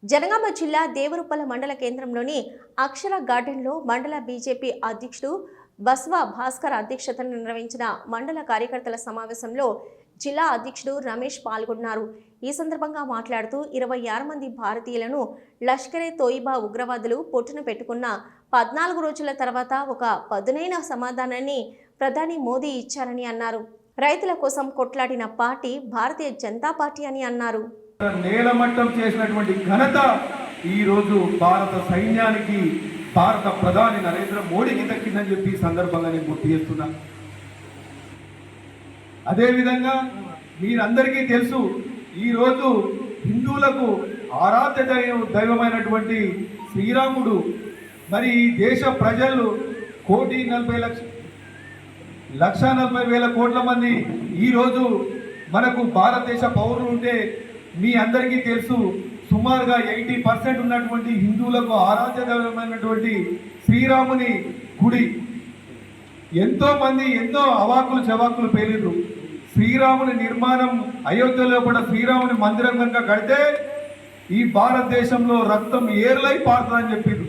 జనగామ జిల్లా దేవరుప్పల మండల కేంద్రంలోని అక్షర గార్డెన్లో మండల బీజేపీ అధ్యక్షుడు బస్వా భాస్కర్ అధ్యక్షతన నిర్వహించిన మండల కార్యకర్తల సమావేశంలో జిల్లా అధ్యక్షుడు రమేష్ పాల్గొన్నారు. ఈ సందర్భంగా మాట్లాడుతూ 26 మంది భారతీయులను లష్కరే తోయిబా ఉగ్రవాదులు పొట్టున పెట్టుకున్న 14 రోజుల తర్వాత ఒక పదునైన సమాధానాన్ని ప్రధాని మోదీ ఇచ్చారని అన్నారు. రైతుల కోసం కొట్లాడిన పార్టీ భారతీయ జనతా పార్టీ అని అన్నారు. నేలమట్టం చేసినటువంటి ఘనత ఈ రోజు భారత సైన్యానికి, భారత ప్రధాని నరేంద్ర మోడీకి దక్కిందని చెప్పి సందర్భంగా నేను గుర్తు చేస్తున్నా. అదేవిధంగా మీరందరికీ తెలుసు, ఈరోజు హిందువులకు ఆరాధ్య దైవమైనటువంటి శ్రీరాముడు, మరి దేశ ప్రజలు 1,40,00,000 కోట్ల మంది ఈరోజు మనకు భారతదేశ పౌరులు ఉంటే, మీ అందరికీ తెలుసు సుమారుగా 80% ఉన్నటువంటి హిందువులకు ఆరాధ్య దైవమైనటువంటి శ్రీరాముని గుడి ఎంతో మంది ఎన్నో అవాకులు చవాకులు పేలిరు. శ్రీరాముని నిర్మాణం అయోధ్యలో కూడా శ్రీరాముని మందిరం కనుక కడితే ఈ భారతదేశంలో రక్తం ఏర్లై పారుతుందని చెప్పారు.